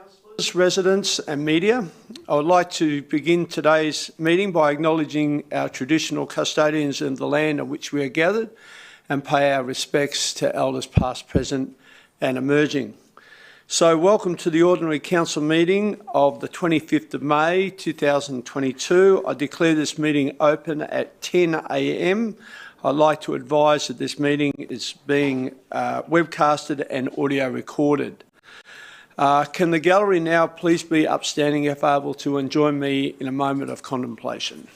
Councillors, residents and media, I would like to begin today's meeting by acknowledging our traditional custodians of the land on which we are gathered and pay our respects to elders past, present and emerging. So welcome to the Ordinary Council meeting of the 25th of May 2022. I declare this meeting open at 10 a.m. I'd like to advise that this meeting is being webcasted and audio recorded. Can the gallery now please be upstanding if able to, and join me in a moment of contemplation.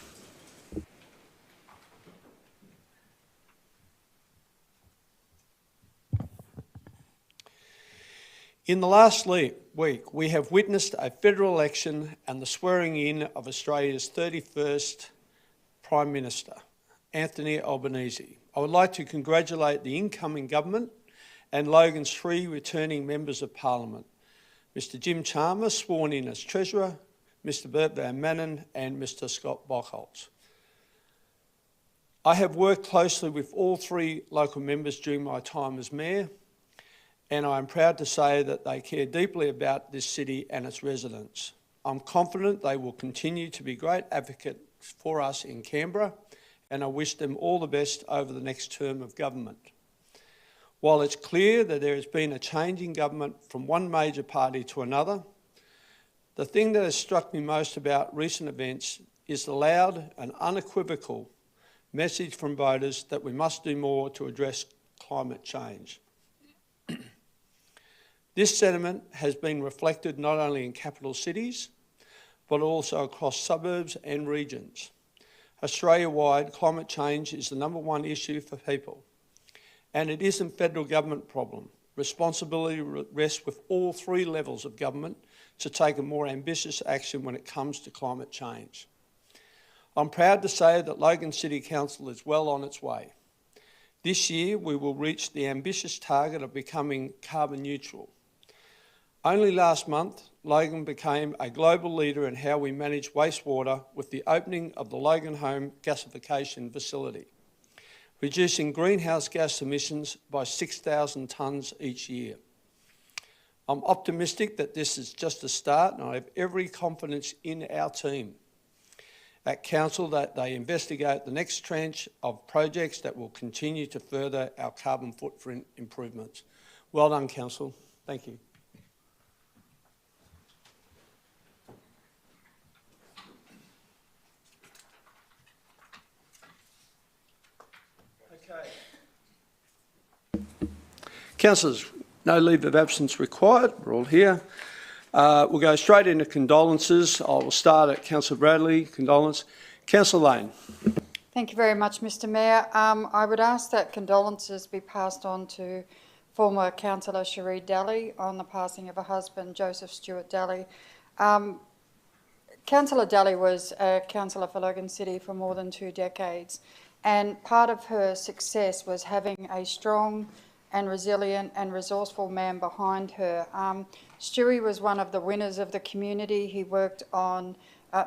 In the last week, we have witnessed a federal election and the swearing in of Australia's 31st Prime Minister, Anthony Albanese. I would like to congratulate the incoming government and Logan's 3 returning members of Parliament, Mr Jim Chalmers, sworn in as Treasurer, Mr Bert Van Manen and Mr Scott Bockholtz. I have worked closely with all 3 local members during my time as Mayor, and I am proud to say that they care deeply about this city and its residents. I'm confident they will continue to be great advocates for us in Canberra, and I wish them all the best over the next term of government. While it's clear that there has been a change in government from one major party to another, the thing that has struck me most about recent events is the loud and unequivocal message from voters that we must do more to address climate change. This sentiment has been reflected not only in capital cities, but also across suburbs and regions. Australia-wide, climate change is the #1 issue for people, and it isn't a federal government problem. Responsibility rests with all 3 levels of government to take a more ambitious action when it comes to climate change. I'm proud to say that Logan City Council is well on its way. This year, we will reach the ambitious target of becoming carbon neutral. Only last month, Logan became a global leader in how we manage wastewater with the opening of the Logan Home gasification facility, reducing greenhouse gas emissions by 6,000 tonnes each year. I'm optimistic that this is just a start, and I have every confidence in our team at Council that they investigate the next tranche of projects that will continue to further our carbon footprint improvements. Well done, Council. Thank you. Councillors, no leave of absence required. We're all here. We'll go straight into condolences. I will start at Councillor Bradley, condolence. Councillor Lane. Thank you very much, Mr Mayor. I would ask that condolences be passed on to former Councillor Cherie Daly on the passing of her husband, Joseph Stewart Daly. Councillor Daly was a councillor for Logan City for more than 2 decades, and part of her success was having a strong and resilient and resourceful man behind her. Stewie was one of the winners of the community. He worked on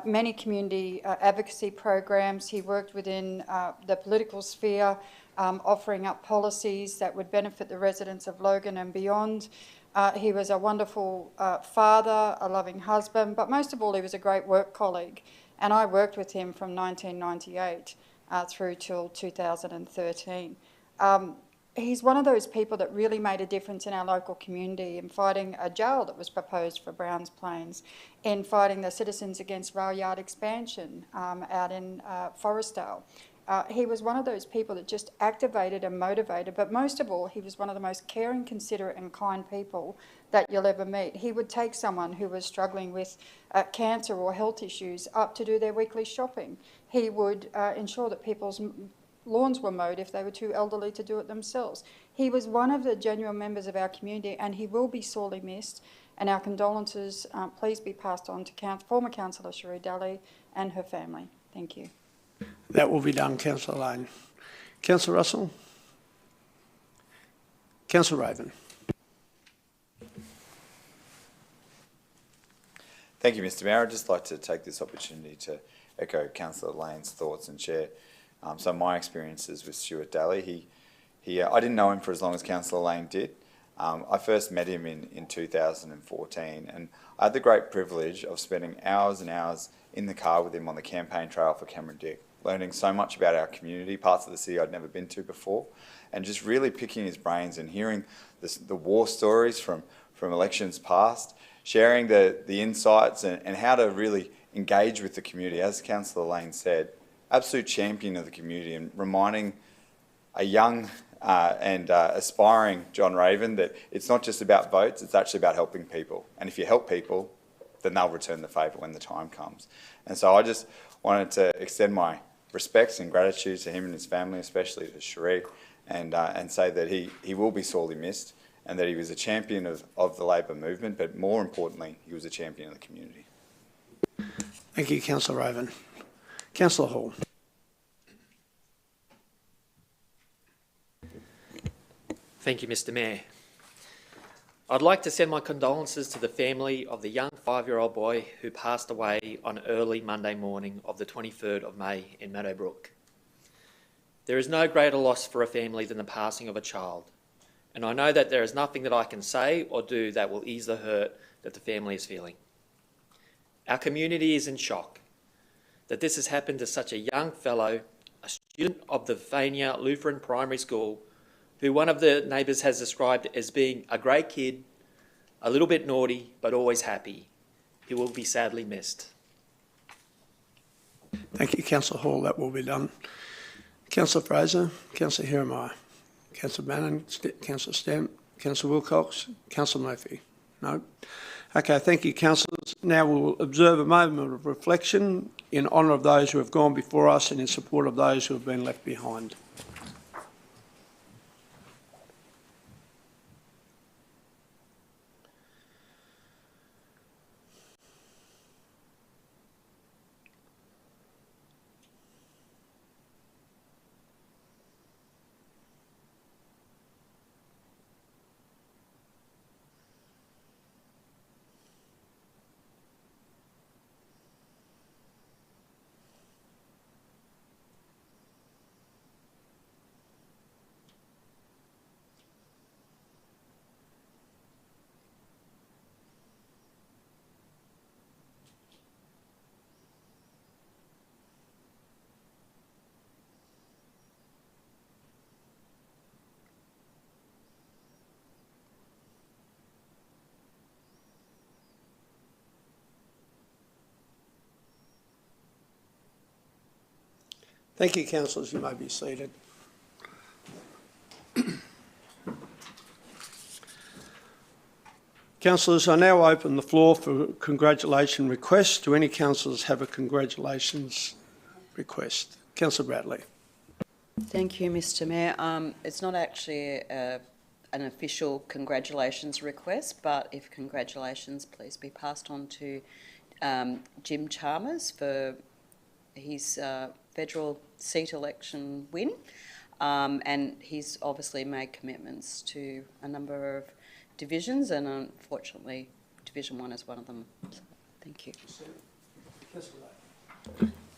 many community advocacy programs. He worked within the political sphere, offering up policies that would benefit the residents of Logan and beyond. He was a wonderful father, a loving husband, but most of all, he was a great work colleague. And I worked with him from 1998 through till 2013. He's one of those people that really made a difference in our local community in fighting a jail that was proposed for Browns Plains, in fighting the Citizens Against Rail Yard expansion out in Forestdale. He was one of those people that just activated and motivated, but most of all, he was one of the most caring, considerate and kind people that you'll ever meet. He would take someone who was struggling with cancer or health issues up to do their weekly shopping. He would ensure that people's lawns were mowed if they were too elderly to do it themselves. He was one of the genuine members of our community, and he will be sorely missed, and our condolences please be passed on to former Councillor Cherie Daly and her family. Thank you. That will be done, Councillor Lane. Councillor Russell. Councillor Raven. Thank you, Mr Mayor. I'd just like to take this opportunity to echo Councillor Lane's thoughts and share some of my experiences with Stewart Daly. I didn't know him for as long as Councillor Lane did, I first met him in 2014, and I had the great privilege of spending hours and hours in the car with him on the campaign trail for Cameron Dick, learning so much about our community, parts of the city I'd never been to before, and just really picking his brains and hearing the war stories from elections past, sharing the insights and how to really engage with the community. As Councillor Lane said, absolute champion of the community, and reminding a young and aspiring John Raven that it's not just about votes, it's actually about helping people. And if you help people, then they'll return the favour when the time comes. And so I just wanted to extend my respects and gratitude to him and his family, especially to Cherie, and say that he will be sorely missed, and that he was a champion of the Labor movement, but more importantly, he was a champion of the community. Thank you, Councillor Raven. Councillor Hall. Thank you, Mr Mayor. I'd like to send my condolences to the family of the young 5-year-old boy who passed away on early Monday morning of the 23rd of May in Meadowbrook. There is no greater loss for a family than the passing of a child, and I know that there is nothing that I can say or do that will ease the hurt that the family is feeling. Our community is in shock that this has happened to such a young fellow, a student of the Fania Lutheran Primary School, who one of the neighbours has described as being a great kid, a little bit naughty, but always happy. He will be sadly missed. Thank you, Councillor Hall. That will be done. Councillor Fraser, Councillor Hiremaier, Councillor Bannon, Councillor Stamp, Councillor Wilcox, Councillor Murphy. No? Okay, thank you, councillors. Now we'll observe a moment of reflection in honour of those who have gone before us and in support of those who have been left behind. Thank you, councillors. You may be seated. Councillors, I now open the floor for congratulation requests. Do any councillors have a congratulations request? Councillor Bradley. Thank you, Mr Mayor. It's not actually an official congratulations request, but if congratulations please be passed on to Jim Chalmers for his federal seat election win, and he's obviously made commitments to a number of divisions, and unfortunately Division 1 is one of them. So, thank you.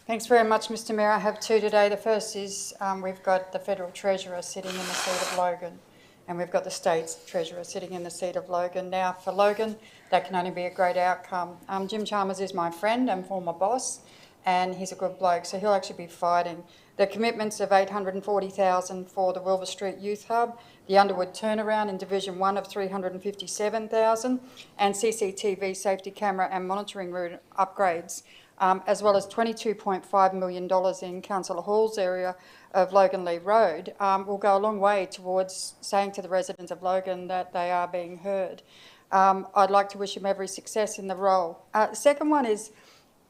Thanks very much, Mr Mayor. I have two today. The first is we've got the Federal Treasurer sitting in the seat of Logan, and we've got the State's Treasurer sitting in the seat of Logan. Now, for Logan, that can only be a great outcome. Jim Chalmers is my friend and former boss, and he's a good bloke, so he'll actually be fighting. The commitments of $840,000 for the Wilbur Street Youth Hub, the Underwood turnaround in Division 1 of $357,000, and CCTV safety camera and monitoring route upgrades, as well as $22.5 million in Councillor Hall's area of Logan Lee Road, will go a long way towards saying to the residents of Logan that they are being heard. I'd like to wish him every success in the role. The second one is,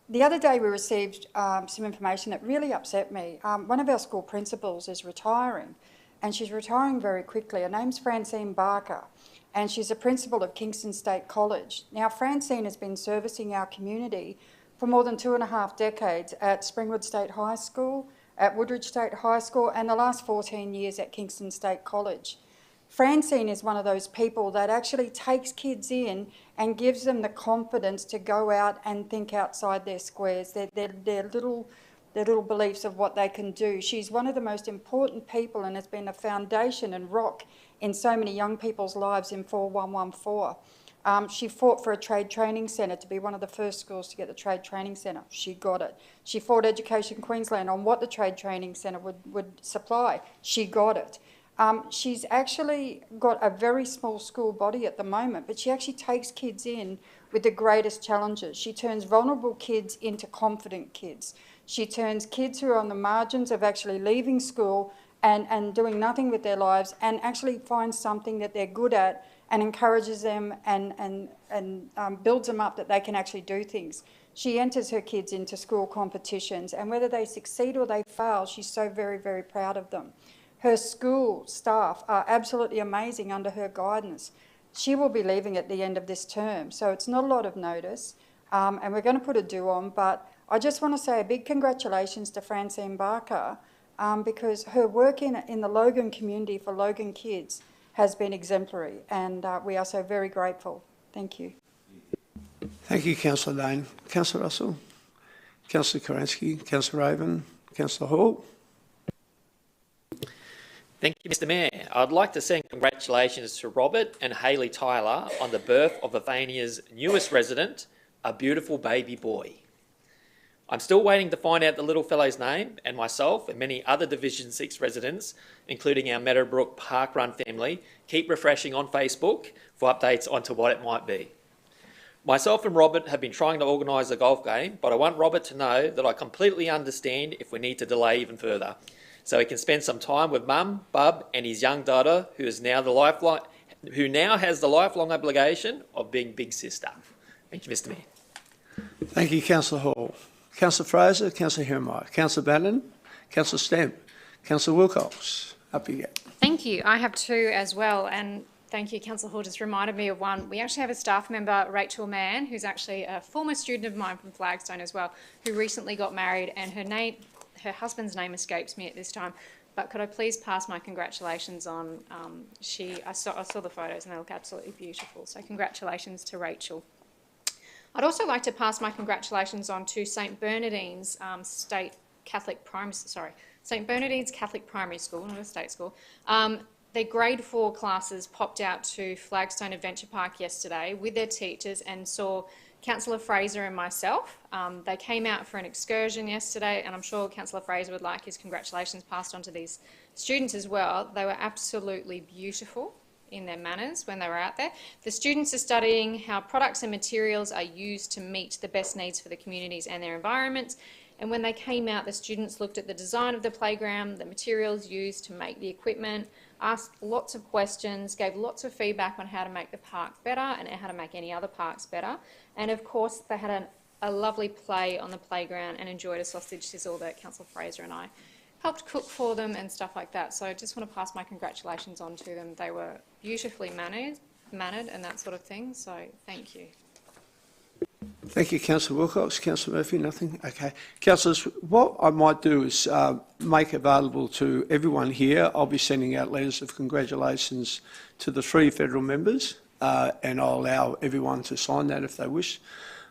the other day we received some information that really upset me. One of our school principals is retiring, and she's retiring very quickly. Her name's Francine Barker, and she's a principal of Kingston State College. Now, Francine has been servicing our community for more than 2.5 decades at Springwood State High School, at Woodridge State High School, and the last 14 years at Kingston State College. Francine is one of those people that actually takes kids in and gives them the confidence to go out and think outside their squares. They're little their little beliefs of what they can do. She's one of the most important people and has been a foundation and rock in so many young people's lives in 4114. She fought for a trade training centre to be one of the first schools to get the trade training centre. She got it. She fought Education Queensland on what the trade training centre would supply. She got it. She's actually got a very small school body at the moment, but she actually takes kids in with the greatest challenges. She turns vulnerable kids into confident kids. She turns kids who are on the margins of actually leaving school and doing nothing with their lives and actually finds something that they're good at and encourages them and builds them up that they can actually do things. She enters her kids into school competitions, and whether they succeed or they fail, she's so very, very proud of them. Her school staff are absolutely amazing under her guidance. She will be leaving at the end of this term, so it's not a lot of notice, and we're going to put a do on, but I just want to say a big congratulations to Francine Barker because her work in the Logan community for Logan kids has been exemplary, and we are so very grateful. Thank you. Thank you, Councillor Lane. Councillor Russell, Councillor Karansky, Councillor Raven, Councillor Hall. Thank you, Mr Mayor. I'd like to send congratulations to Robert and Hayley Tyler on the birth of Avania's newest resident, a beautiful baby boy. I'm still waiting to find out the little fellow's name, and myself and many other Division 6 residents, including our Meadowbrook Park Run family, keep refreshing on Facebook for updates onto what it might be. Myself and Robert have been trying to organise a golf game, but I want Robert to know that I completely understand if we need to delay even further, so he can spend some time with Mum, Bub and his young daughter, who now has the lifelong obligation of being big sister. Thank you, Mr Mayor. Thank you, Councillor Hall. Councillor Fraser, Councillor Hermeyer, Councillor Bannon, Councillor Stemp, Councillor Wilcox. Up you get. Thank you. I have two as well, and thank you, Councillor Hall just reminded me of one. We actually have a staff member, Rachel Mann, who's actually a former student of mine from Flagstone as well, who recently got married, and her husband's name escapes me at this time. But could I please pass my congratulations on? I saw the photos and they look absolutely beautiful. So congratulations to Rachel. I'd also like to pass my congratulations on to St Bernardine's St Bernardine's Catholic Primary School, not a state school. Their grade 4 classes popped out to Flagstone Adventure Park yesterday with their teachers and saw Councillor Fraser and myself. They came out for an excursion yesterday, and I'm sure Councillor Fraser would like his congratulations passed on to these students as well. They were absolutely beautiful in their manners when they were out there. The students are studying how products and materials are used to meet the best needs for the communities and their environments. And when they came out, the students looked at the design of the playground, the materials used to make the equipment, asked lots of questions, gave lots of feedback on how to make the park better and how to make any other parks better. And of course, they had a lovely play on the playground and enjoyed a sausage sizzle that Councillor Fraser and I helped cook for them and stuff like that. So I just want to pass my congratulations on to them. They were beautifully mannered and that sort of thing. So thank you. Thank you, Councillor Wilcox. Councillor Murphy, nothing? Okay. Councillors, what I might do is make available to everyone here, I'll be sending out letters of congratulations to the 3 federal members, and I'll allow everyone to sign that if they wish.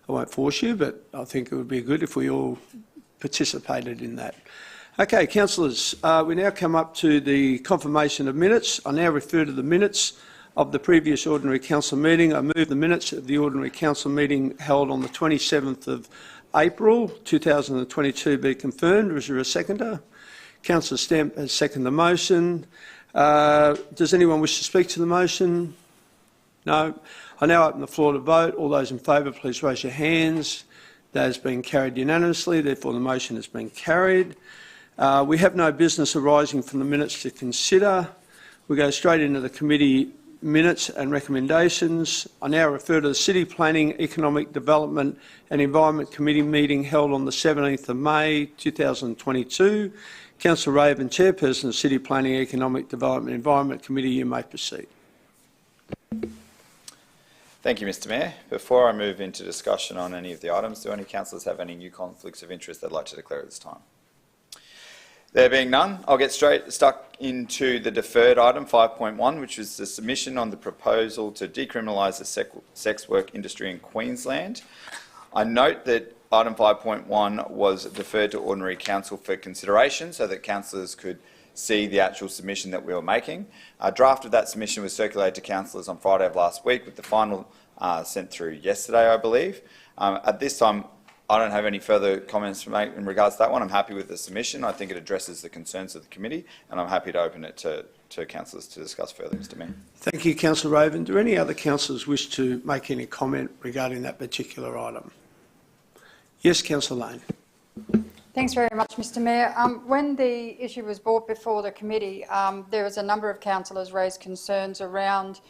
I won't force you, but I think it would be good if we all participated in that. Okay, councillors, we now come up to the confirmation of minutes. I now refer to the minutes of the previous ordinary council meeting. I move the minutes of the ordinary council meeting held on the 27th of April 2022 be confirmed. Is there a seconder? Councillor Stemp has seconded the motion. Does anyone wish to speak to the motion? No. I now open the floor to vote. All those in favour, please raise your hands. That has been carried unanimously. Therefore, the motion has been carried. We have no business arising from the minutes to consider. We go straight into the committee minutes and recommendations. I now refer to the City Planning, Economic Development and Environment Committee meeting held on the 17th of May 2022. Councillor Raven, Chairperson of City Planning, Economic Development and Environment Committee, you may proceed. Thank you, Mr Mayor. Before I move into discussion on any of the items, do any councillors have any new conflicts of interest they'd like to declare at this time? There being none, I'll get stuck into the deferred item 5.1, which is the submission on the proposal to decriminalise the sex work industry in Queensland. I note that item 5.1 was deferred to ordinary council for consideration so that councillors could see the actual submission that we were making. A draft of that submission was circulated to councillors on Friday of last week, with the final sent through yesterday, I believe. At this time, I don't have any further comments to make in regards to that one. I'm happy with the submission. I think it addresses the concerns of the committee, and I'm happy to open it to councillors to discuss further, Mr Mayor. Thank you, Councillor Raven. Do any other councillors wish to make any comment regarding that particular item? Yes, Councillor Lane. Thanks very much, Mr Mayor. When the issue was brought before the committee, there was a number of councillors raised concerns around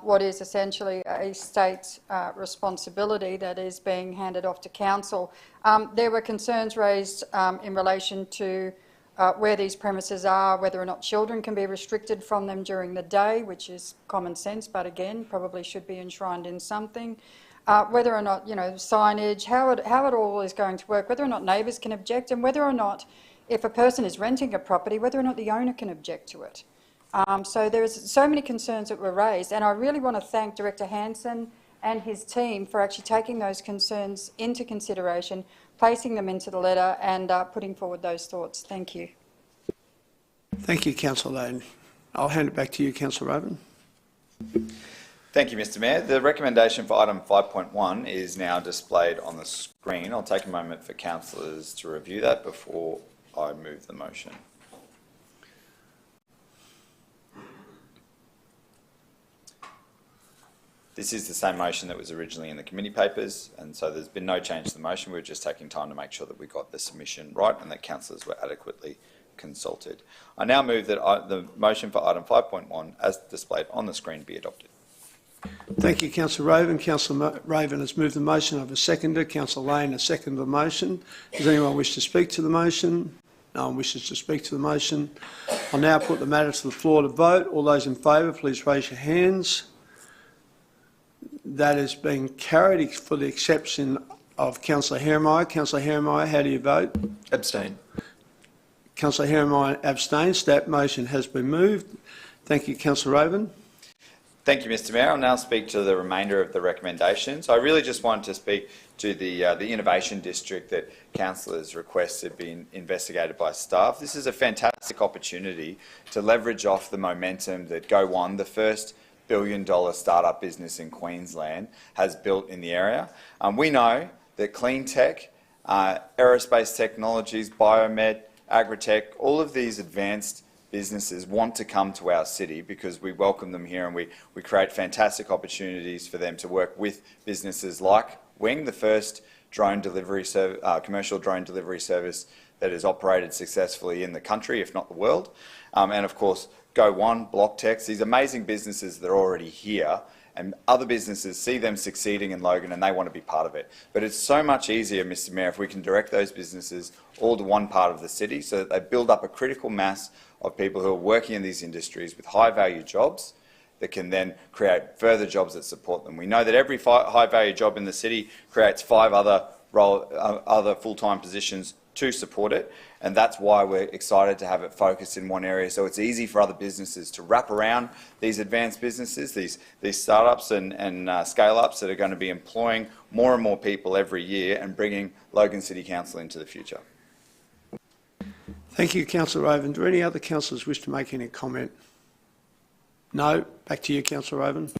what is essentially a state responsibility that is being handed off to council. There were concerns raised in relation to where these premises are, whether or not children can be restricted from them during the day, which is common sense, but again, probably should be enshrined in something. Whether or not, signage, how it all is going to work, whether or not neighbours can object, and whether or not, if a person is renting a property, whether or not the owner can object to it. So there is so many concerns that were raised, and I really want to thank Director Hanson and his team for actually taking those concerns into consideration, placing them into the letter and putting forward those thoughts. Thank you. Thank you, Councillor Lane. I'll hand it back to you, Councillor Raven. Thank you, Mr Mayor. The recommendation for item 5.1 is now displayed on the screen. I'll take a moment for councillors to review that before I move the motion. This is the same motion that was originally in the committee papers, and so there's been no change to the motion. We're just taking time to make sure that we got the submission right and that councillors were adequately consulted. I now move that the motion for item 5.1, as displayed on the screen, be adopted. Thank you, Councillor Raven. Councillor Raven has moved the motion. I have a seconder. Councillor Lane has seconded the motion. Does anyone wish to speak to the motion? No one wishes to speak to the motion. I'll now put the matter to the floor to vote. All those in favour, please raise your hands. That is being carried for the exception of Councillor Hermeyer. Councillor Hermeyer, how do you vote? Abstain. Councillor Hermeyer abstains. That motion has been moved. Thank you, Councillor Raven. Thank you, Mr Mayor. I'll now speak to the remainder of the recommendations. I really just wanted to speak to the Innovation District that councillors requested be investigated by staff. This is a fantastic opportunity to leverage off the momentum that Go One, the first billion-dollar startup business in Queensland, has built in the area. We know that clean tech, aerospace technologies, biomed, agritech, all of these advanced businesses want to come to our city because we welcome them here and we create fantastic opportunities for them to work with businesses like Wing, the first drone delivery commercial drone delivery service that is operated successfully in the country, if not the world. And of course, Go One, Blocktex, these amazing businesses that are already here, and other businesses see them succeeding in Logan and they want to be part of it. But it's so much easier, Mr Mayor, if we can direct those businesses all to one part of the city so that they build up a critical mass of people who are working in these industries with high-value jobs that can then create further jobs that support them. We know that every high-value job in the city creates 5 other full-time positions to support it, and that's why we're excited to have it focused in one area so it's easy for other businesses to wrap around these advanced businesses, these startups and scale-ups that are going to be employing more and more people every year and bringing Logan City Council into the future. Thank you, Councillor Raven. Do any other councillors wish to make any comment? No? Back to you, Councillor Raven.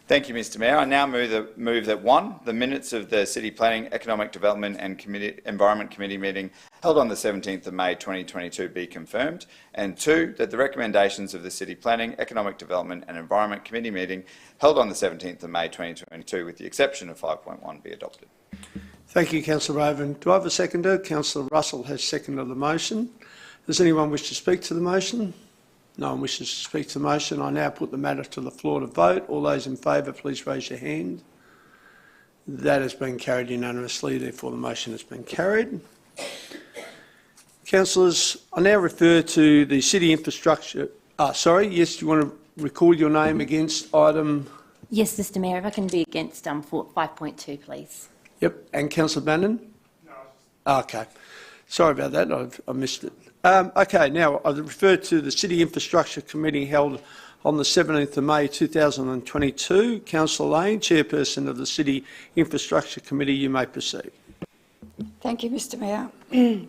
Thank you, Mr Mayor. I now move that 1, the minutes of the City Planning, Economic Development and Environment Committee meeting held on the 17th of May 2022 be confirmed, and 2, that the recommendations of the City Planning, Economic Development and Environment Committee meeting held on the 17th of May 2022, with the exception of 5.1, be adopted. Thank you, Councillor Raven. Do I have a seconder? Councillor Russell has seconded the motion. Does anyone wish to speak to the motion? No one wishes to speak to the motion. I now put the matter to the floor to vote. All those in favour, please raise your hand. That has been carried unanimously, therefore the motion has been carried. Councillors, I now refer to the city infrastructure. Yes, do you want to record your name against item? Yes, Mr Mayor, if I can be against for 5.2, please. Yep, and Councillor Bannon? No. Okay. Sorry about that, I missed it. Okay, now I refer to the City Infrastructure Committee held on the 17th of May 2022. Councillor Lane, Chairperson of the City Infrastructure Committee, you may proceed. Thank you, Mr Mayor.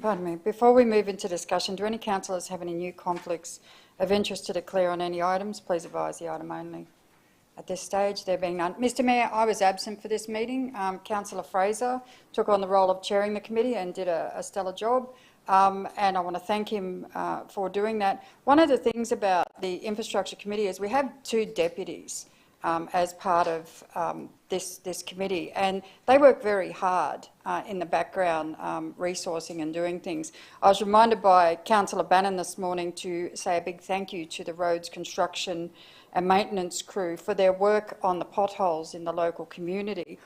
Pardon me. Before we move into discussion, do any councillors have any new conflicts of interest to declare on any items? Please advise the item only. At this stage, there being none. Mr Mayor, I was absent for this meeting. Councillor Fraser took on the role of chairing the committee and did a stellar job. And I want to thank him for doing that. One of the things about the Infrastructure Committee is we have 2 deputies as part of this committee, and they work very hard in the background, resourcing and doing things. I was reminded by Councillor Bannon this morning to say a big thank you to the roads construction and maintenance crew for their work on the potholes in the local community.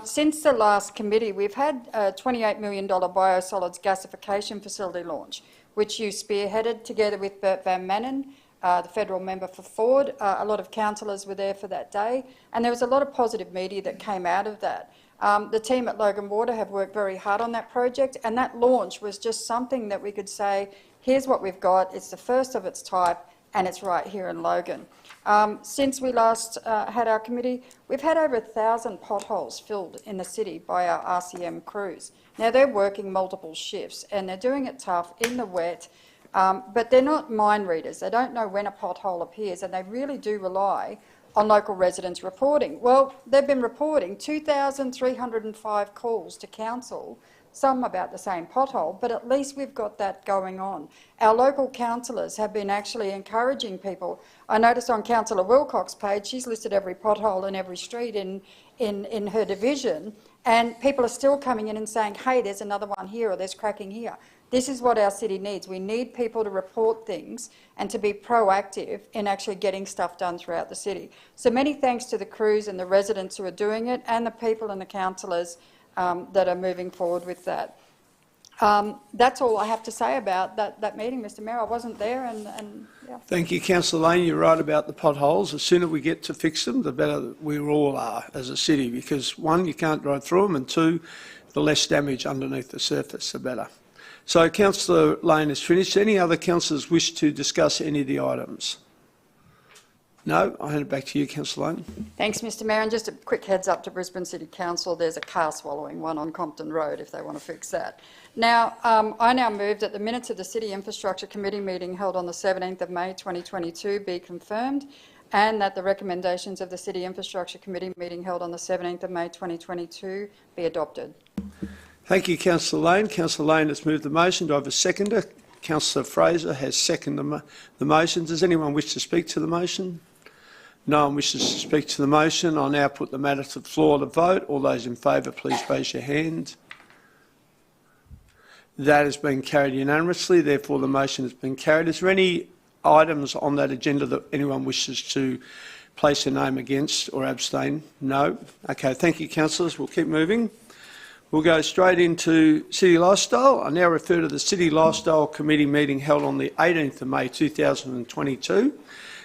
Since the last committee, we've had a $28 million biosolids gasification facility launch, which you spearheaded together with Bert Van Manen, the federal member for Ford. A lot of councillors were there for that day, and there was a lot of positive media that came out of that. The team at Logan Water have worked very hard on that project, and that launch was just something that we could say, here's what we've got, it's the first of its type, and it's right here in Logan. Since we last had our committee, we've had over 1,000 potholes filled in the city by our RCM crews. Now, they're working multiple shifts, and they're doing it tough in the wet, but they're not mind readers. They don't know when a pothole appears, and they really do rely on local residents reporting. Well, they've been reporting 2,305 calls to council, some about the same pothole, but at least we've got that going on. Our local councillors have been actually encouraging people. I noticed on Councillor Wilcox's page, she's listed every pothole in every street in her division, and people are still coming in and saying, hey, there's another one here, or there's cracking here. This is what our city needs. We need people to report things and to be proactive in actually getting stuff done throughout the city. So many thanks to the crews and the residents who are doing it, and the people and the councillors that are moving forward with that. That's all I have to say about that meeting, Mr Mayor. I wasn't there, and yeah. Thank you, Councillor Lane. You're right about the potholes. The sooner we get to fix them, the better we all are as a city, because 1, you can't drive through them, and 2, the less damage underneath the surface, the better. So Councillor Lane is finished. Any other councillors wish to discuss any of the items? No? I'll hand it back to you, Councillor Lane. Thanks, Mr Mayor. And just a quick heads up to Brisbane City Council, there's a car swallowing one on Compton Road if they want to fix that. Now, I now move that the minutes of the City Infrastructure Committee meeting held on the 17th of May 2022 be confirmed, and that the recommendations of the City Infrastructure Committee meeting held on the 17th of May 2022 be adopted. Thank you, Councillor Lane. Councillor Lane has moved the motion. Do I have a seconder? Councillor Fraser has seconded the motion. Does anyone wish to speak to the motion? No one wishes to speak to the motion. I'll now put the matter to the floor to vote. All those in favour, please raise your hand. That has been carried unanimously. Therefore, the motion has been carried. Is there any items on that agenda that anyone wishes to place their name against or abstain? No? Okay, thank you, councillors. We'll keep moving. We'll go straight into City Lifestyle. I now refer to the City Lifestyle Committee meeting held on the 18th of May 2022.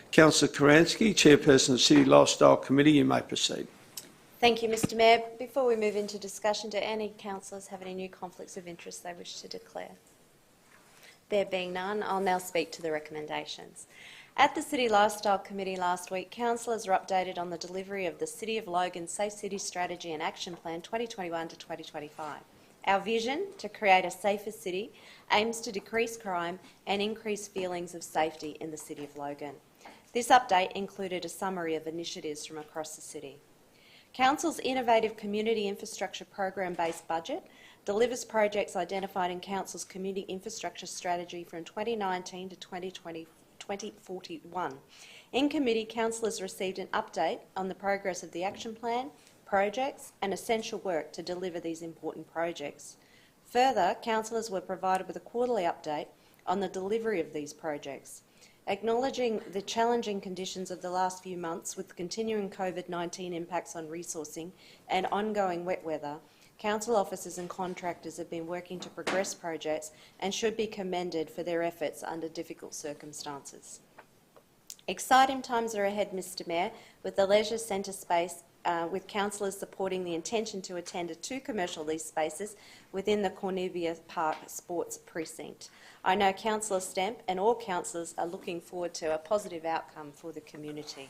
Councillor Karansky, Chairperson of City Lifestyle Committee, you may proceed. Thank you, Mr Mayor. Before we move into discussion, do any councillors have any new conflicts of interest they wish to declare? There being none, I'll now speak to the recommendations. At the City Lifestyle Committee last week, councillors were updated on the delivery of the City of Logan Safe City Strategy and Action Plan 2021 to 2025. Our vision to create a safer city aims to decrease crime and increase feelings of safety in the City of Logan. This update included a summary of initiatives from across the city. Council's innovative community infrastructure program-based budget delivers projects identified in Council's community infrastructure strategy from 2019 to 2041. In committee, councillors received an update on the progress of the action plan, projects and essential work to deliver these important projects. Further, councillors were provided with a quarterly update on the delivery of these projects. Acknowledging the challenging conditions of the last few months with continuing COVID-19 impacts on resourcing and ongoing wet weather, council officers and contractors have been working to progress projects and should be commended for their efforts under difficult circumstances. Exciting times are ahead, Mr Mayor, with the leisure centre space with councillors supporting the intention to attend to 2 commercial lease spaces within the Cornubia Park Sports Precinct. I know Councillor Stemp and all councillors are looking forward to a positive outcome for the community.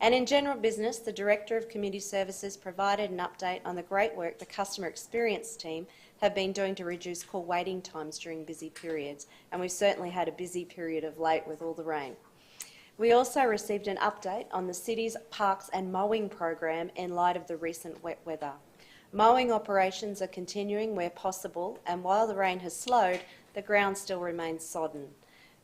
And in general business, the Director of Community Services provided an update on the great work the Customer Experience team have been doing to reduce call waiting times during busy periods, and we've certainly had a busy period of late with all the rain. We also received an update on the city's parks and mowing program in light of the recent wet weather. Mowing operations are continuing where possible, and while the rain has slowed, the ground still remains sodden.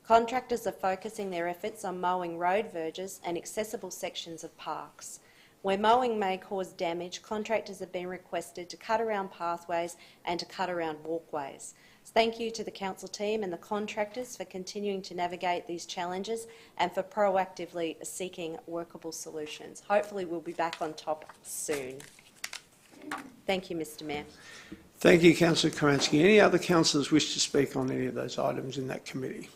Contractors are focusing their efforts on mowing road verges and accessible sections of parks. Where mowing may cause damage, contractors have been requested to cut around pathways and to cut around walkways. Thank you to the council team and the contractors for continuing to navigate these challenges and for proactively seeking workable solutions. Hopefully we'll be back on top soon. Thank you, Mr Mayor. Thank you, Councillor Karansky. Any other councillors wish to speak on any of those items in that committee?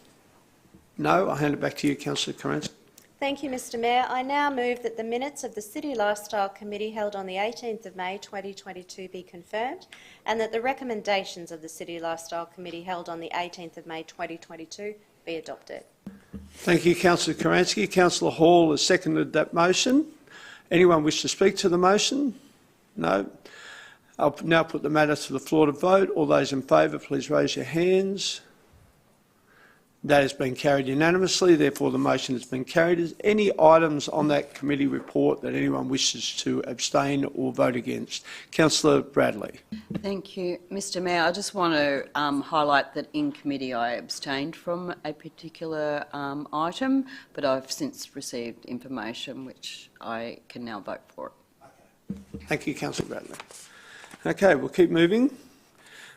No? I'll hand it back to you, Councillor Karansky. Thank you, Mr Mayor. I now move that the minutes of the City Lifestyle Committee held on the 18th of May 2022 be confirmed, and that the recommendations of the City Lifestyle Committee held on the 18th of May 2022 be adopted. Thank you, Councillor Karansky. Councillor Hall has seconded that motion. Anyone wish to speak to the motion? No? I'll now put the matter to the floor to vote. All those in favour, please raise your hands. That has been carried unanimously, therefore the motion has been carried. Is any items on that committee report that anyone wishes to abstain or vote against? Councillor Bradley. Thank you, Mr Mayor. I just want to highlight that in committee I abstained from a particular item, but I've since received information which I can now vote for. Thank you, Councillor Bradley. Okay, we'll keep moving.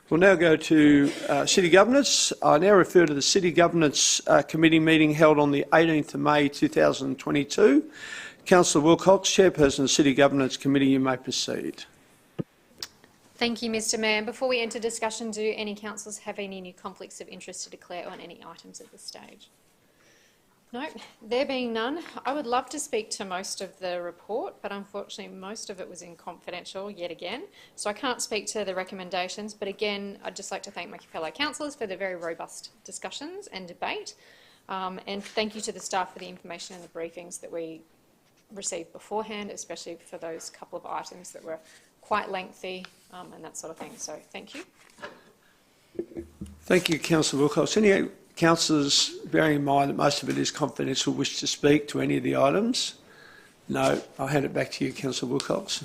We'll now go to City Governance. I now refer to the City Governance Committee meeting held on the 18th of May 2022. Councillor Wilcox, Chairperson of the City Governance Committee, you may proceed. Thank you, Mr Mayor. Before we enter discussion, do any councillors have any new conflicts of interest to declare on any items at this stage? No, there being none, I would love to speak to most of the report, but unfortunately most of it was in confidential yet again, so I can't speak to the recommendations. But again, I'd just like to thank my fellow councillors for the very robust discussions and debate, and thank you to the staff for the information and the briefings that we received beforehand, especially for those couple of items that were quite lengthy and that sort of thing. So thank you. Thank you, Councillor Wilcox. Any councillors, bearing in mind that most of it is confidential, wish to speak to any of the items? No. I'll hand it back to you, Councillor Wilcox.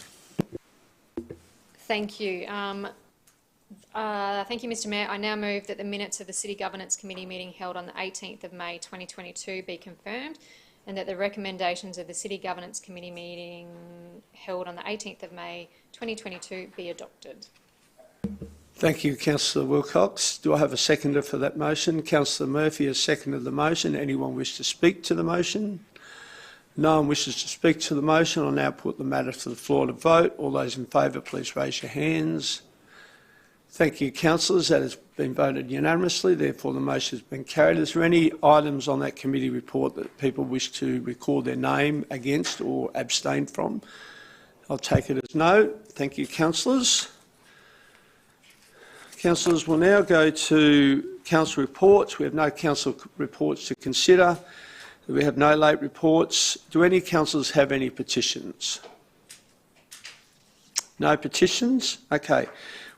Thank you. Thank you, Mr Mayor. I now move that the minutes of the City Governance Committee meeting held on the 18th of May 2022 be confirmed, and that the recommendations of the City Governance Committee meeting held on the 18th of May 2022 be adopted. Thank you, Councillor Wilcox. Do I have a seconder for that motion? Councillor Murphy has seconded the motion. Anyone wish to speak to the motion? No one wishes to speak to the motion. I'll now put the matter to the floor to vote. All those in favour, please raise your hands. Thank you, councillors. That has been voted unanimously. Therefore, the motion has been carried. Is there any items on that committee report that people wish to record their name against or abstain from? I'll take it as no. Thank you, councillors. Councillors, we'll now go to council reports. We have no council reports to consider. We have no late reports. Do any councillors have any petitions? No petitions? Okay.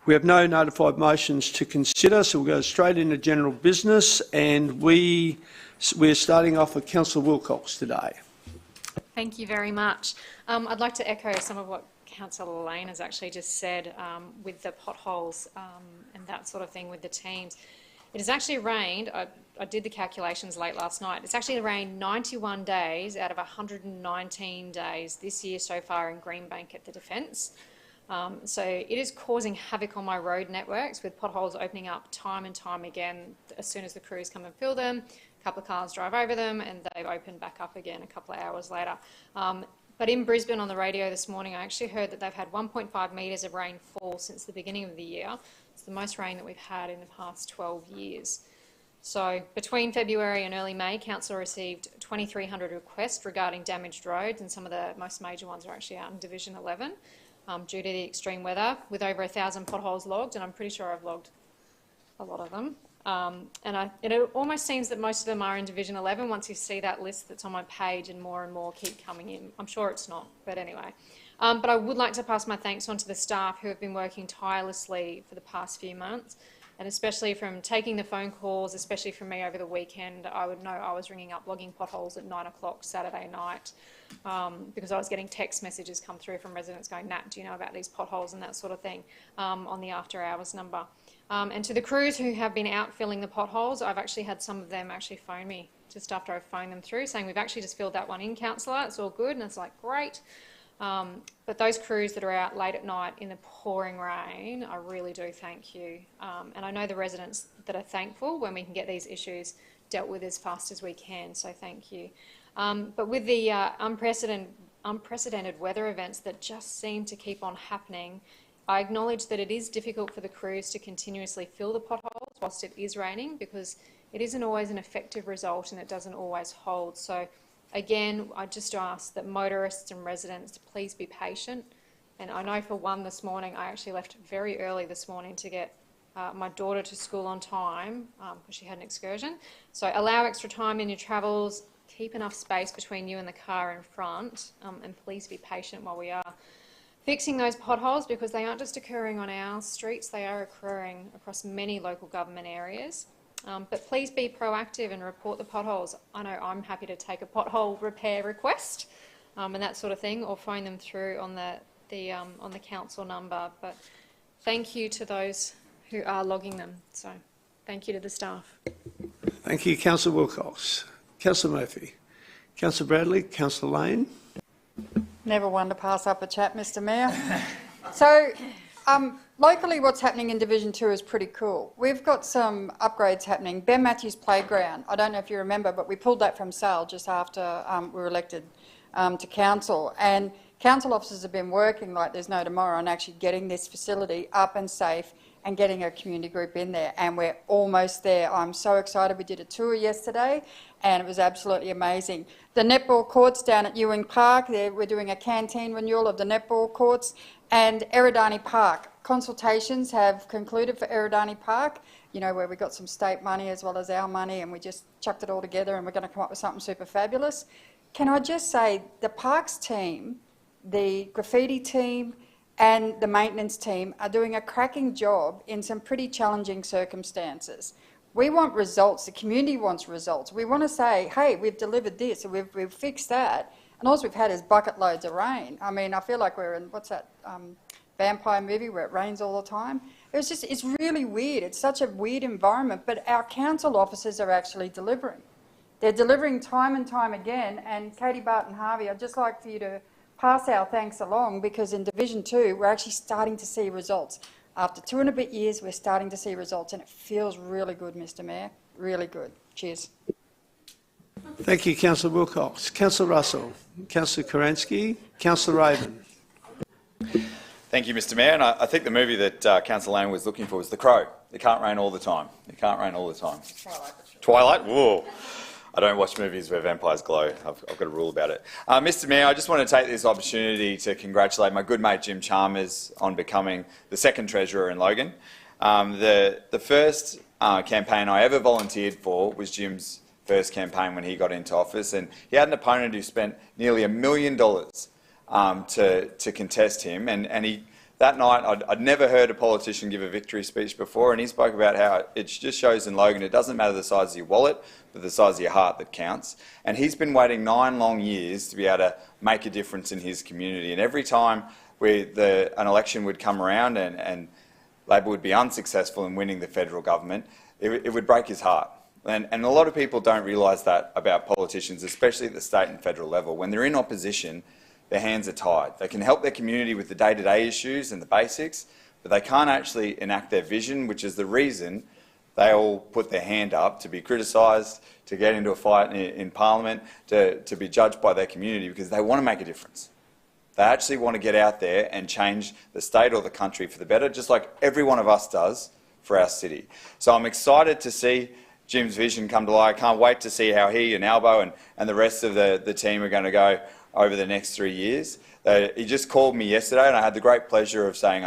We have no notified motions to consider, so we'll go straight into general business, and we're starting off with Councillor Wilcox today. Thank you very much. I'd like to echo some of what Councillor Lane has actually just said with the potholes and that sort of thing with the teams. It has actually rained, I did the calculations late last night, it's actually rained 91 days out of 119 days this year so far in Greenbank at the Defence. So it is causing havoc on my road networks, with potholes opening up time and time again as soon as the crews come and fill them. A couple of cars drive over them and they've opened back up again a couple of hours later. But in Brisbane on the radio this morning, I actually heard that they've had 1.5 metres of rainfall since the beginning of the year. It's the most rain that we've had in the past 12 years. So between February and early May, Council received 2,300 requests regarding damaged roads, and some of the most major ones are actually out in Division 11 due to the extreme weather, with over 1,000 potholes logged, and I'm pretty sure I've logged a lot of them. It almost seems that most of them are in Division 11 once you see that list that's on my page, and more keep coming in. I'm sure it's not, but anyway. But I would like to pass my thanks on to the staff who have been working tirelessly for the past few months, and especially from taking the phone calls, especially from me over the weekend. I would know I was ringing up logging potholes at 9 o'clock Saturday night because I was getting text messages come through from residents going, Nat, do you know about these potholes and that sort of thing on the after hours number. And to the crews who have been out filling the potholes, I've actually had some of them actually phone me just after I've phoned them through saying, we've actually just filled that one in, councillor, it's all good. And it's like, great. But those crews that are out late at night in the pouring rain, I really do thank you. And I know the residents that are thankful when we can get these issues dealt with as fast as we can, so thank you. But with the unprecedented weather events that just seem to keep on happening, I acknowledge that it is difficult for the crews to continuously fill the potholes whilst it is raining, because it isn't always an effective result and it doesn't always hold. So again, I just ask that motorists and residents to please be patient. And I know for one this morning, I actually left very early this morning to get my daughter to school on time because she had an excursion. So allow extra time in your travels, keep enough space between you and the car in front, and please be patient while we are fixing those potholes, because they aren't just occurring on our streets, they are occurring across many local government areas. But please be proactive and report the potholes. I know I'm happy to take a pothole repair request and that sort of thing, or phone them through on the council number. But thank you to those who are logging them. So thank you to the staff. Thank you, Councillor Wilcox. Councillor Murphy. Councillor Bradley. Councillor Lane. Never one to pass up a chat, Mr Mayor. So, locally what's happening in Division 2 is pretty cool. We've got some upgrades happening. Ben Matthews Playground, I don't know if you remember, but we pulled that from sale just after we were elected to council. And council officers have been working like there's no tomorrow on actually getting this facility up and safe and getting a community group in there, and we're almost there. I'm so excited. We did a tour yesterday and it was absolutely amazing. The netball courts down at Ewing Park, we're doing a canteen renewal of the netball courts, and Eridani Park. Consultations have concluded for Eridani Park, you know, where we got some state money as well as our money, and we just chucked it all together and we're going to come up with something super fabulous. Can I just say, the parks team, the graffiti team, and the maintenance team are doing a cracking job in some pretty challenging circumstances. We want results. The community wants results. We want to say, hey, we've delivered this, and we've fixed that, and all we've had is bucket loads of rain. I mean, I feel like we're in, what's that vampire movie where it rains all the time? It's really weird. It's such a weird environment, but our council officers are actually delivering. They're delivering time and time again, and Katie Barton-Harvey, I'd just like for you to pass our thanks along, because in Division 2 we're actually starting to see results. After 2 and a bit years we're starting to see results, and it feels really good, Mr Mayor, really good. Cheers. Thank you, Councillor Wilcox. Councillor Russell. Councillor Karansky. Councillor Raven. Thank you, Mr Mayor. And I think the movie that Councillor Lane was looking for was The Crow. It can't rain all the time. It can't rain all the time. Twilight? Whoa. I don't watch movies where vampires glow. I've got a rule about it. Mr Mayor, I just want to take this opportunity to congratulate my good mate Jim Chalmers on becoming the second Treasurer in Logan. The first campaign I ever volunteered for was Jim's first campaign when he got into office, and he had an opponent who spent nearly $1 million to contest him, and he, that night I'd never heard a politician give a victory speech before, and he spoke about how it just shows in Logan it doesn't matter the size of your wallet, but the size of your heart that counts. And he's been waiting 9 long years to be able to make a difference in his community, and every time an election would come around and Labor would be unsuccessful in winning the federal government, it would break his heart. And a lot of people don't realise that about politicians, especially at the state and federal level. When they're in opposition, their hands are tied. They can help their community with the day-to-day issues and the basics, but they can't actually enact their vision, which is the reason they all put their hand up to be criticised, to get into a fight in Parliament, to be judged by their community, because they want to make a difference. They actually want to get out there and change the state or the country for the better, just like every one of us does for our city. So I'm excited to see Jim's vision come to life. I can't wait to see how he and Albo and the rest of the team are going to go over the next 3 years. He just called me yesterday and I had the great pleasure of saying,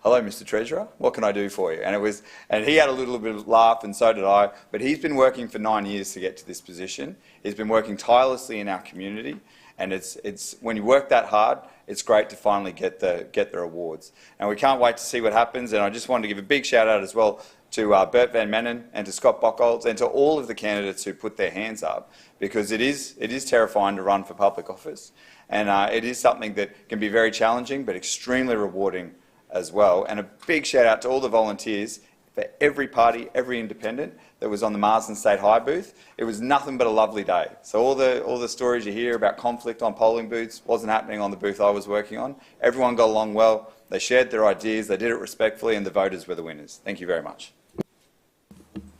hello, Mr Treasurer, what can I do for you? And he had a little bit of a laugh, and so did I, but he's been working for 9 years to get to this position. He's been working tirelessly in our community, And it's when you work that hard, it's great to finally get the awards. And we can't wait to see what happens. And I just wanted to give a big shout out as well to Bert Van Manen and to Scott Bockholz and to all of the candidates who put their hands up, because it is terrifying to run for public office. And it is something that can be very challenging but extremely rewarding as well. And a big shout out to all the volunteers for every party, every independent that was on the Marsden State High booth. It was nothing but a lovely day. So all the stories you hear about conflict on polling booths wasn't happening on the booth I was working on. Everyone got along well. They shared their ideas. They did it respectfully, and the voters were the winners. Thank you very much.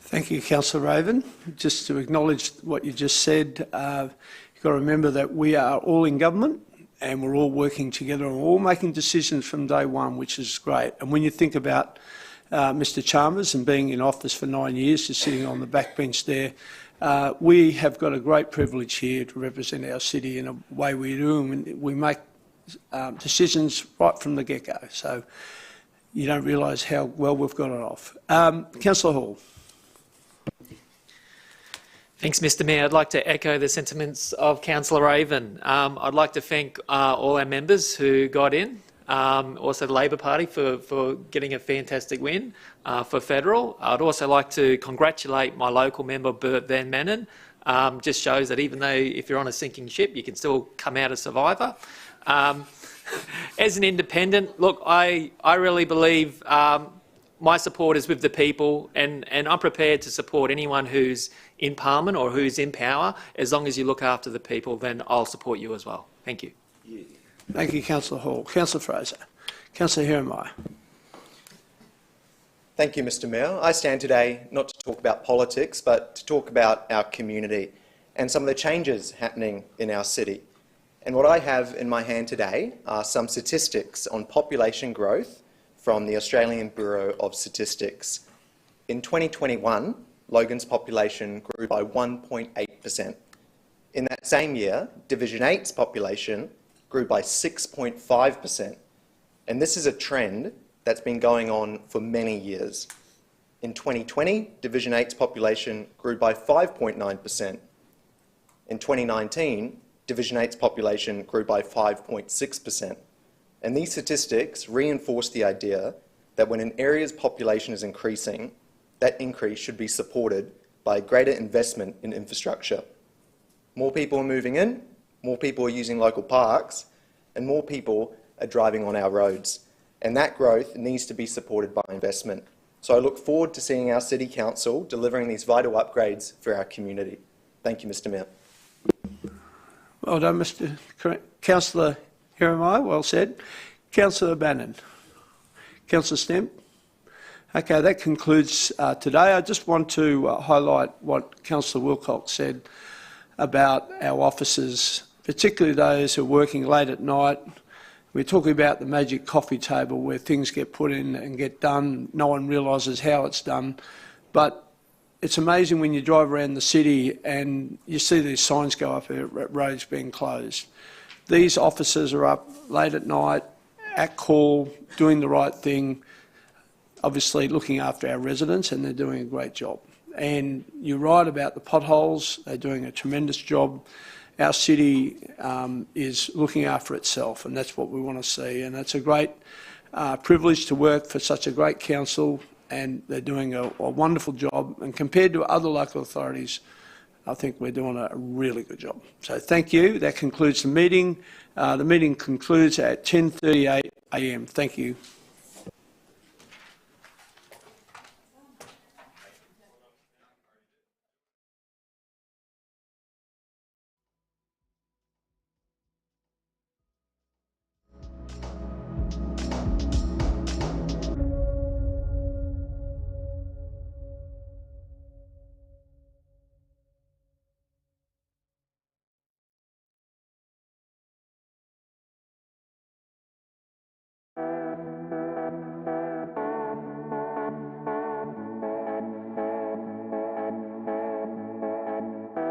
Thank you, Councillor Raven. Just to acknowledge what you just said, you've got to remember that we are all in government and we're all working together and we're all making decisions from day one, which is great. And when you think about Mr Chalmers and being in office for 9 years, just sitting on the backbench there, we have got a great privilege here to represent our city in a way we do, and we make decisions right from the get-go. So you don't realise how well we've got it off. Councillor Hall. Thanks, Mr Mayor. I'd like to echo the sentiments of Councillor Raven. I'd like to thank all our members who got in, also the Labor Party for getting a fantastic win for federal. I'd also like to congratulate my local member, Bert Van Manen. Just shows that even though if you're on a sinking ship, you can still come out a survivor. As an independent, look, I really believe my support is with the people, and I'm prepared to support anyone who's in Parliament or who's in power. As long as you look after the people, then I'll support you as well. Thank you. Thank you, Councillor Hall. Councillor Fraser. Councillor Hiremai. Thank you, Mr Mayor. I stand today not to talk about politics, but to talk about our community and some of the changes happening in our city. And what I have in my hand today are some statistics on population growth from the Australian Bureau of Statistics. In 2021, Logan's population grew by 1.8%. In that same year, Division 8's population grew by 6.5%. And this is a trend that's been going on for many years. In 2020, Division 8's population grew by 5.9%. In 2019, Division 8's population grew by 5.6%. And these statistics reinforce the idea that when an area's population is increasing, that increase should be supported by greater investment in infrastructure. More people are moving in, more people are using local parks, and more people are driving on our roads. And that growth needs to be supported by investment. So I look forward to seeing our City Council delivering these vital upgrades for our community. Thank you, Mr Mayor. Well done, Mr. Councillor Hiremai, well said. Councillor Bannon. Councillor Stemp. Okay, that concludes today. I just want to highlight what Councillor Wilcox said about our officers, particularly those who are working late at night. We're talking about the magic coffee table where things get put in and get done. No one realises how it's done. But it's amazing when you drive around the city and you see these signs go up at roads being closed. These officers are up late at night, at call, doing the right thing, obviously looking after our residents, and they're doing a great job. And you're right about the potholes. They're doing a tremendous job. Our city is looking after itself, and that's what we want to see. And it's a great privilege to work for such a great council, and they're doing a wonderful job. And compared to other local authorities, I think we're doing a really good job. So thank you. That concludes the meeting. The meeting concludes at 10:38 a.m. Thank you.